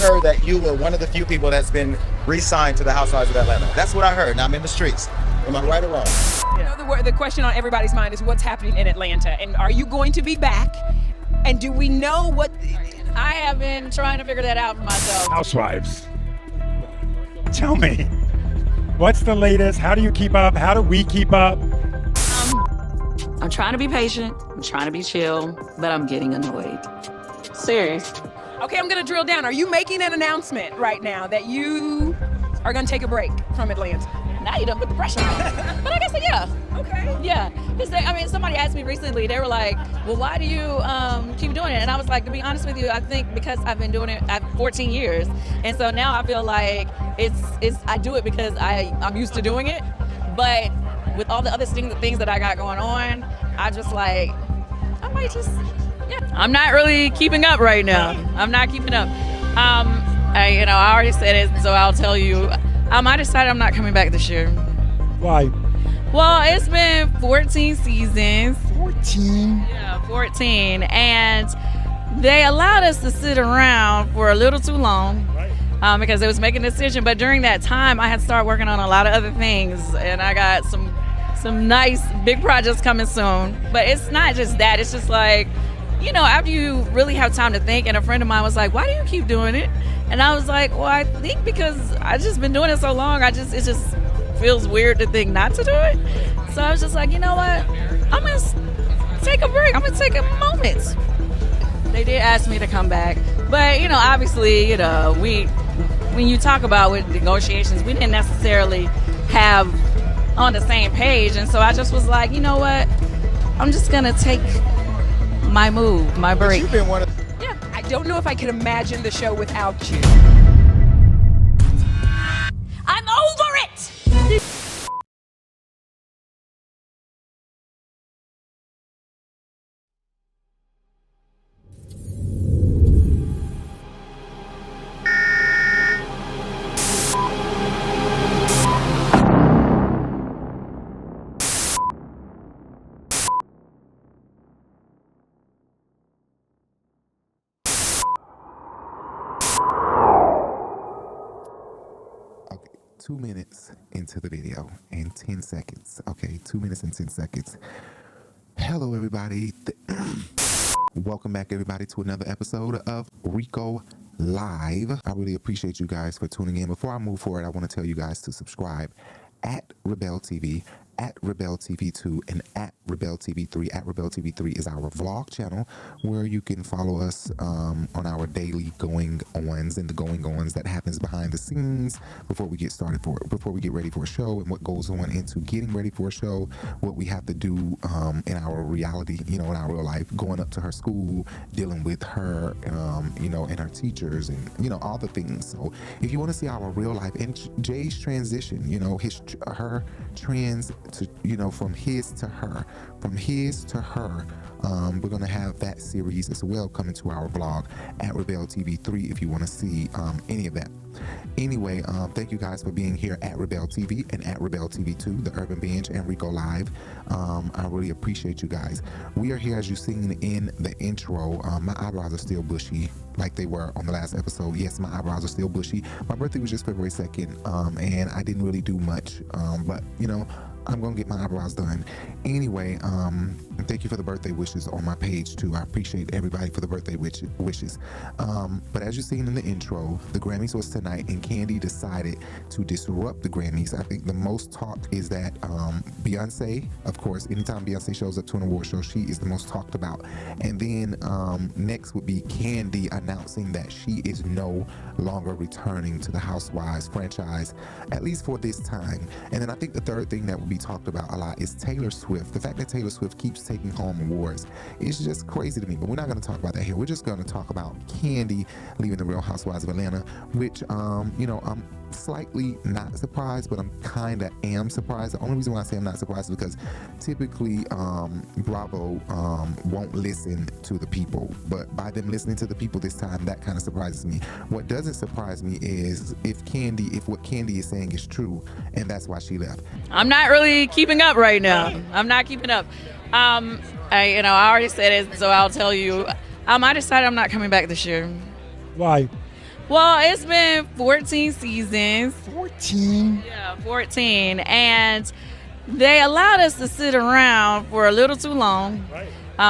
heard that you were one of the few people that's been re-signed to the Housewives of Atlanta. That's what I heard. Now I'm in the streets. Am I right or wrong? You know, the question on everybody's mind is what's happening in Atlanta, and are you going to be back? And do we know what? I have been trying to figure that out for myself. Housewives. Tell me, what's the latest? How do you keep up? How do we keep up? I'm trying to be patient. I'm trying to be chill, but I'm getting annoyed. Serious. Okay, I'm gonna drill down. Are you making an announcement right now that you are gonna take a break from Atlanta? Now you done put the pressure on me. But I guess, yeah. Okay. Yeah. Because somebody asked me recently, they were like, well, why do you keep doing it? And I was like, to be honest with you, I think because I've been doing it 14 years. And so now I feel like I do it because I'm used to doing it. But with all the other things that I got going on, I might just, yeah. I'm not really keeping up right now. I'm not keeping up. I already said it, so I'll tell you. I decided I'm not coming back this year. Why? Well, it's been 14 seasons. 14? Yeah, 14. And they allowed us to sit around for a little too long because they was making a decision. But during that time, I had started working on a lot of other things. And I got some nice big projects coming soon. But it's not just that. It's just like, after you really have time to think. And a friend of mine was like, why do you keep doing it? And I was like, well, I think because I've just been doing it so long, it just feels weird to think not to do it. So I was just like, you know what? I'm going to take a break. I'm going to take a moment. They did ask me to come back. But, obviously, when you talk about with negotiations, we didn't necessarily have on the same page. And so I just was like, you know what? I'm just going to take my break. You've been one of I don't know if I can imagine the show without you. I'm over it! Okay, 2 minutes into the video and 10 seconds. Okay, 2 minutes and 10 seconds. Hello, everybody. Welcome back, everybody, to another episode of Rico Live. I really appreciate you guys for tuning in. Before I move forward, I want to tell you guys to subscribe at Rebel TV, at Rebel TV 2, and at Rebel TV 3. At Rebel TV 3 is our vlog channel where you can follow us on our daily going-ons and the going-ons that happens behind the scenes before we get ready for a show, and what goes on into getting ready for a show, what we have to do in our reality, in our real life, going up to her school, dealing with her, and her teachers, and all the things. So if you want to see our real life and Jay's transition, her trans to from his to her, we're gonna have that series as well coming to our blog at Rebel TV 3 if you want to see any of that. Anyway, thank you guys for being here at Rebel TV and at Rebel TV 2, the Urban Binge and Rico Live. I really appreciate you guys. We are here, as you've seen in the intro. My eyebrows are still bushy like they were on the last episode. Yes, my eyebrows are still bushy. My birthday was just February 2nd, and I didn't really do much, but I'm gonna get my eyebrows done. Anyway, thank you for the birthday wishes on my page too. I appreciate everybody for the birthday wishes. But as you've seen in the intro, the Grammys was tonight, and Kandi decided to disrupt the Grammys. I think the most talked is that Beyonce, of course, anytime Beyonce shows up to an award show, she is the most talked about. And then next would be Kandi announcing that she is no longer returning to the Housewives franchise, at least for this time. And then I think the third thing that would be talked about a lot is Taylor Swift. The fact that Taylor Swift keeps taking home awards is just crazy to me, but we're not going to talk about that here. We're just going to talk about Kandi leaving the Real Housewives of Atlanta, which I'm slightly not surprised, but I'm kind of am surprised. The only reason why I say I'm not surprised is because typically Bravo won't listen to the people, but by them listening to the people this time, that kind of surprises me. What doesn't surprise me is if what Kandi is saying is true, and that's why she left. I'm not really keeping up right now. I'm not keeping up. I already said it, so I'll tell you. I decided I'm not coming back this year. Why? Well, it's been 14 seasons. 14. Yeah, 14. And they allowed us to sit around for a little too long.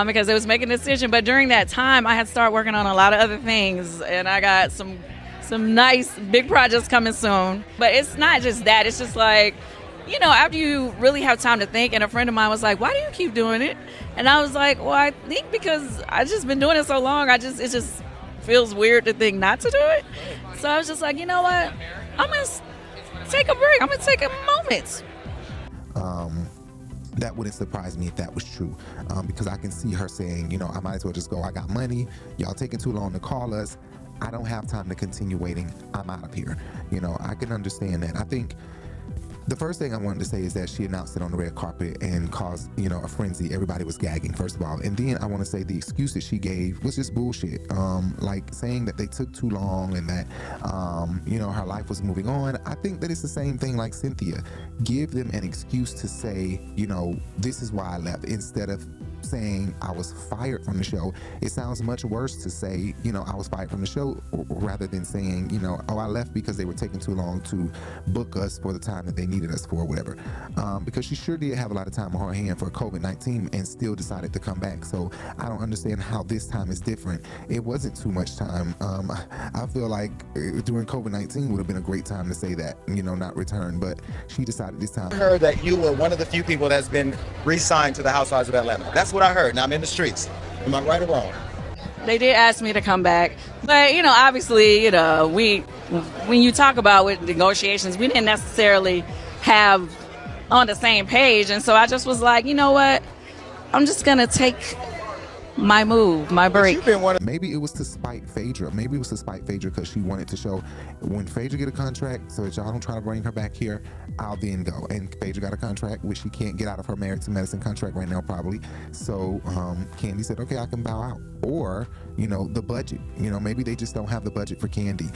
Because they was making a decision. But during that time, I had started working on a lot of other things, and I got some nice big projects coming soon. But it's not just that. It's just like, after you really have time to think, and a friend of mine was like, why do you keep doing it? And I was like, well, I think because I just been doing it so long, it just feels weird to think not to do it. So I was just like, you know what? I'm going to take a break. I'm going to take a moment. That wouldn't surprise me if that was true, because I can see her saying, I might as well just go. I got money. Y'all taking too long to call us. I don't have time to continue waiting. I'm out of here. I can understand that. I think the first thing I wanted to say is that she announced it on the red carpet and caused, a frenzy. Everybody was gagging, first of all. And then I want to say the excuse that she gave was just bullshit. Like saying that they took too long and that, her life was moving on. I think that it's the same thing like Cynthia. Give them an excuse to say, this is why I left, instead of saying I was fired from the show. It sounds much worse to say, I was fired from the show, rather than saying, I left because they were taking too long to book us for the time that they needed us for, or whatever. Because she sure did have a lot of time on her hand for COVID-19 and still decided to come back. So I don't understand how this time is different. It wasn't too much time. I feel like during COVID-19 would have been a great time to say that, not return. But she decided this time. I heard that you were one of the few people that's been re-signed to the Housewives of Atlanta. That's what I heard. Now I'm in the streets. Am I right or wrong? They did ask me to come back, but obviously, when you talk about with negotiations, we didn't necessarily have on the same page, and so I just was like, you know what, I'm just gonna take my break. Maybe it was to spite Phaedra. Maybe it was to spite Phaedra because she wanted to show when Phaedra get a contract, so that y'all don't try to bring her back here, I'll then go. And Phaedra got a contract, which she can't get out of her Married to Medicine contract right now, probably. So Kandi said, okay, I can bow out. Or, the budget. Maybe they just don't have the budget for Kandi.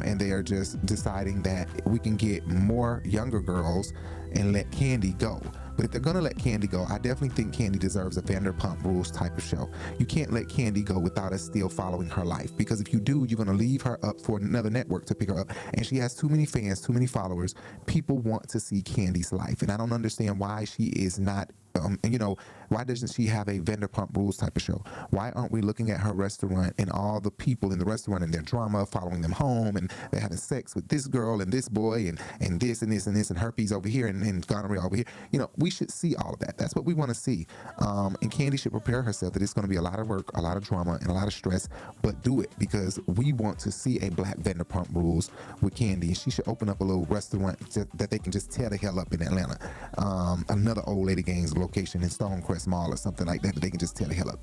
And they are just deciding that we can get more younger girls and let Kandi go. But if they're gonna let Kandi go, I definitely think Kandi deserves a Vanderpump Rules type of show. You can't let Kandi go without us still following her life, because if you do, you're gonna leave her up for another network to pick her up, and she has too many fans, too many followers. People want to see Kandi's life, and I don't understand why she is not. Why doesn't she have a Vanderpump Rules type of show? Why aren't we looking at her restaurant and all the people in the restaurant and their drama, following them home, and they're having sex with this girl and this boy and this and this and this and herpes over here and gonorrhea over here? We should see all of that. That's what we want to see. And Kandi should prepare herself that it's going to be a lot of work, a lot of drama, and a lot of stress, but do it because we want to see a black Vanderpump Rules with Kandi. And she should open up a little restaurant that they can just tear the hell up in Atlanta. Another Old Lady Gangs location in Stonecrest Mall or something like that they can just tear the hell up.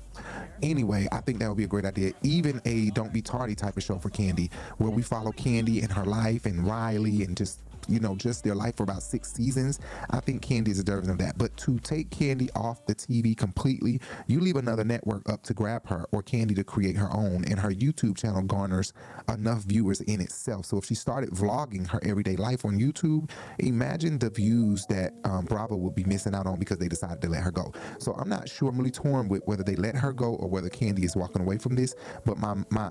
Anyway, I think that would be a great idea. Even a Don't Be Tardy type of show for Kandi, where we follow Kandi and her life and Riley and just their life for about 6 seasons. I think Kandi is deserving of that. But to take Kandi off the TV completely, you leave another network up to grab her, or Kandi to create her own, and her YouTube channel garners enough viewers in itself. So if she started vlogging her everyday life on YouTube, imagine the views that Bravo would be missing out on because they decided to let her go. So I'm not sure. I'm really torn with whether they let her go or whether Kandi is walking away from this. But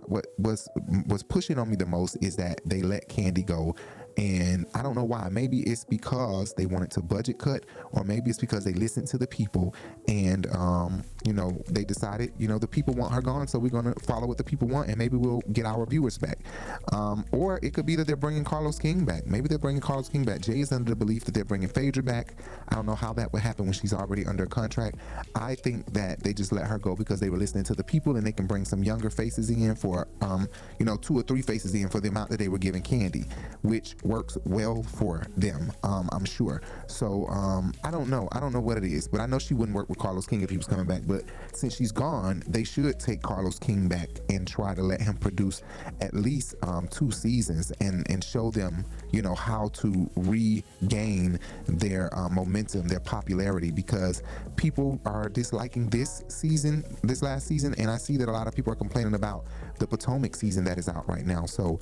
what was pushing on me the most is that they let Kandi go. And I don't know why. Maybe it's because they wanted to budget cut, or maybe it's because they listened to the people and, they decided, the people want her gone, so we're going to follow what the people want, and maybe we'll get our viewers back. Or it could be that they're bringing Carlos King back. Maybe they're bringing Carlos King back. Jay is under the belief that they're bringing Phaedra back. I don't know how that would happen when she's already under contract. I think that they just let her go because they were listening to the people, and they can bring some younger faces in for, 2 or 3 faces in for the amount that they were giving Kandi, which works well for them, I'm sure. So I don't know what it is, but I know she wouldn't work with Carlos King if he was coming back. But since she's gone, they should take Carlos King back and try to let him produce at least 2 seasons and show them how to regain their momentum, their popularity, because people are disliking this last season, and I see that a lot of people are complaining about the Potomac season that is out right now. So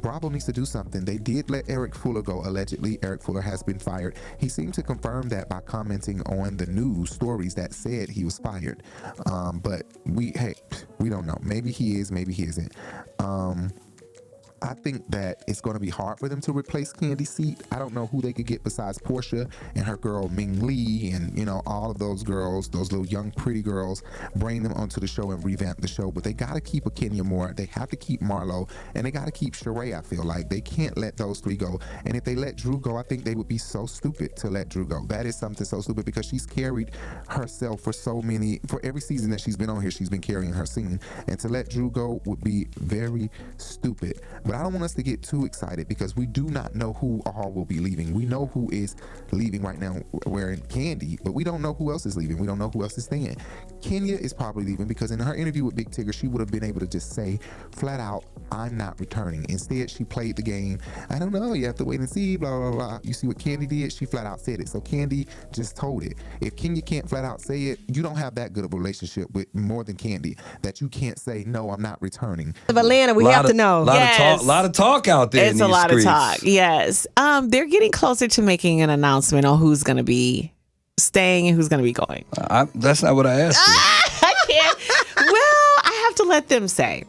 Bravo needs to do something. They did let Eric Fuller go, allegedly. Eric Fuller has been fired. He seemed to confirm that by commenting on the news stories that said he was fired. But we don't know. Maybe he is, maybe he isn't. I think that it's going to be hard for them to replace Kandi's seat. I don't know who they could get besides Porsha and her girl Ming Lee and, you know, all of those girls, those little young pretty girls, bring them onto the show and revamp the show. But they got to keep a Kenya Moore. They have to keep Marlo, and they got to keep Sherri. I feel like they can't let those three go. And if they let Drew go, I think they would be so stupid to let Drew go. That is something so stupid, because she's carried herself for every season that she's been on here, she's been carrying her scene. And to let Drew go would be very stupid. But I don't want us to get too excited, because we do not know who all will be leaving. We know who is leaving right now wearing Kandi, but we don't know who else is leaving. We don't know who else is staying. Kenya is probably leaving, because in her interview with Big Tigger, she would have been able to just say flat out, I'm not returning. Instead, she played the game. I don't know, you have to wait and see, blah, blah, blah. You see what Kandi did? She flat out said it. So Kandi just told it. If Kenya can't flat out say it, you don't have that good of a relationship with more than Kandi that you can't say, no, I'm not returning. Of Atlanta, we have to know. A lot of talk out there. It's a lot of talk. Yes. They're getting closer to making an announcement on who's going to be staying and who's going to be going. That's not what I asked you. I can't. Well, I have to let them say.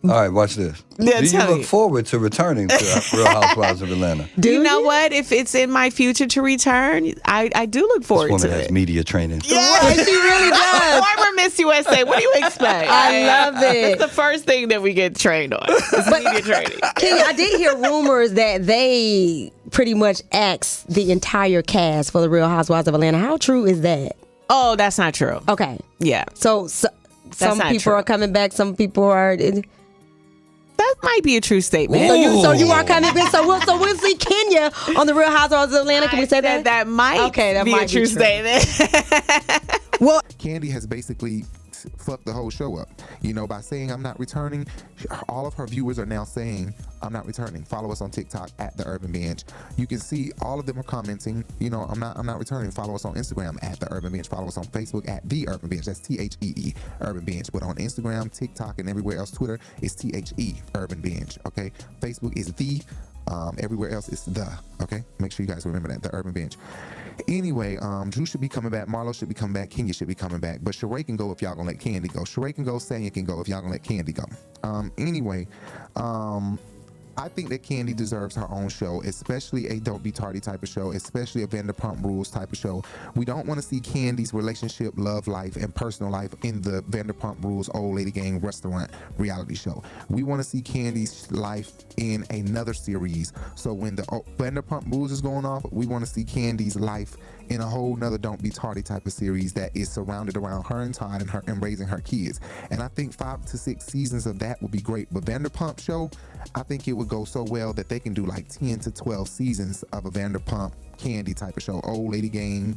All right, watch this. Yeah, Do you look forward to returning to Real Housewives of Atlanta? Do you know what? If it's in my future to return, I do look forward to it. This woman has media training. Yeah, she really does. Former Miss USA. What do you expect? I love it. It's the first thing that we get trained on. It's media training. Kenya, I did hear rumors that they pretty much axed the entire cast for the Real Housewives of Atlanta. How true is that? Oh, that's not true. Okay. Yeah. So some people are coming back. Some people are. That might be a true statement. So you are coming back. So we'll see Kenya on the Real Housewives of Atlanta. Can we say that? That might be a true statement. Well, Kandi has basically fucked the whole show up. You know, by saying I'm not returning, all of her viewers are now saying I'm not returning. Follow us on TikTok at The Urban Bench. You can see all of them are commenting, you know, I'm not returning. Follow us on Instagram at The Urban Bench. Follow us on Facebook at The Urban Bench. That's THEE Urban Bench. But on Instagram, TikTok, and everywhere else, Twitter, it's THE Urban Bench. Okay, Facebook is The. Everywhere else is The. Okay, make sure you guys remember that, The Urban Bench. Anyway, Drew should be coming back. Marlo should be coming back. Kenya should be coming back. But Sherri can go if y'all gonna let Kandi go. Sherri can go. Sanya can go if y'all gonna let Kandi go. Anyway, I think that Kandi deserves her own show, especially a Don't Be Tardy type of show, especially a Vanderpump Rules type of show. We don't want to see Kandi's relationship, love life, and personal life in the Vanderpump Rules Old Lady Gang restaurant reality show. We want to see Kandi's life in another series. So when the Vanderpump Rules is going off, we want to see Kandi's life in a whole nother Don't Be Tardy type of series that is surrounded around her and Todd and raising her kids. And I think 5 to 6 seasons of that would be great. But Vanderpump show, I think it would go so well that they can do like 10 to 12 seasons of a Vanderpump Kandi type of show, Old Lady Gang,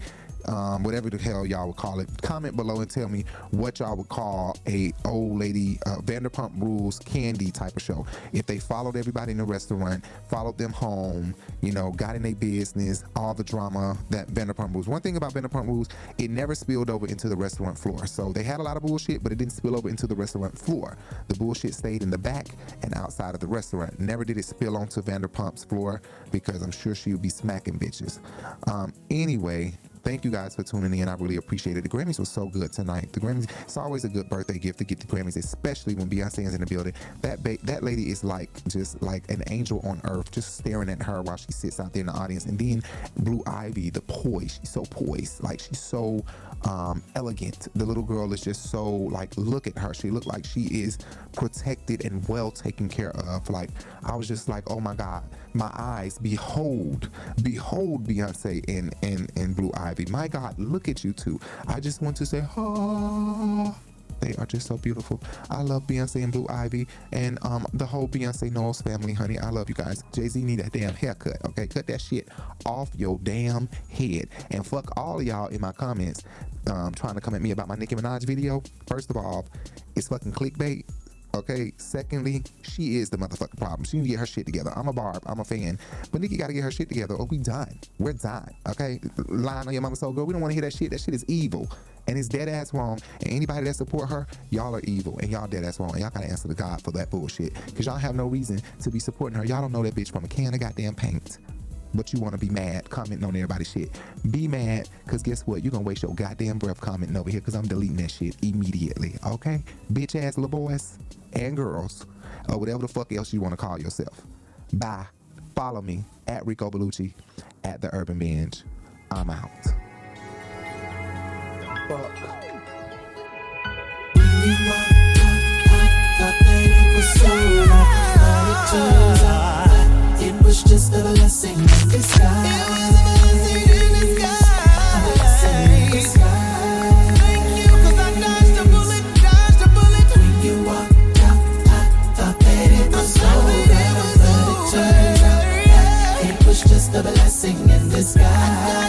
whatever the hell y'all would call it. Comment below and tell me what y'all would call a Old Lady Vanderpump Rules Kandi type of show. If they followed everybody in the restaurant, followed them home, you know, got in their business, all the drama that Vanderpump Rules. One thing about Vanderpump Rules, it never spilled over into the restaurant floor. So they had a lot of bullshit, but it didn't spill over into the restaurant floor. The bullshit stayed in the back and outside of the restaurant. Never did it spill onto Vanderpump's floor, because I'm sure she would be smacking bitches. Anyway, thank you guys for tuning in. I really appreciate it. The Grammys were so good tonight. The Grammys, it's always a good birthday gift to get the Grammys, especially when Beyonce is in the building. That lady is just like an angel on earth, just staring at her while she sits out there in the audience. And then Blue Ivy, the poise, she's so poised. Like, she's so elegant. The little girl is just so, like, look at her. She looked like she is protected and well taken care of. Like, I was just like, oh my God, my eyes, behold Beyonce and Blue Ivy. My God, look at you two. I just want to say, oh, they are just so beautiful. I love Beyonce and Blue Ivy and the whole Beyonce Knowles family, honey. I love you guys. Jay-Z need that damn haircut, okay? Cut that shit off your damn head. And fuck all of y'all in my comments trying to come at me about my Nicki Minaj video. First of all, it's fucking clickbait. Okay, secondly, she is the motherfucking problem. She need to get her shit together. I'm a Barb, I'm a fan, but Nicki gotta get her shit together or we done. We're done, okay? Lying on your mama so good, we don't wanna hear that shit. That shit is evil and it's dead ass wrong. And anybody that support her, y'all are evil and y'all dead ass wrong. And y'all gotta answer to God for that bullshit, because y'all have no reason to be supporting her. Y'all don't know that bitch from a can of goddamn paint. but you want to be mad commenting on everybody's shit. Be mad, because guess what? You're going to waste your goddamn breath commenting over here, because I'm deleting that shit immediately, okay? Bitch ass little boys and girls, or whatever the fuck else you want to call yourself. Bye. Follow me at Rico Bellucci at The Urban Binge. I'm out. Fuck. It was just a blessing in disguise. Thank you, 'cause I dodged a bullet. When you walked out, I thought that it was over, but it turned out it was just a blessing in disguise.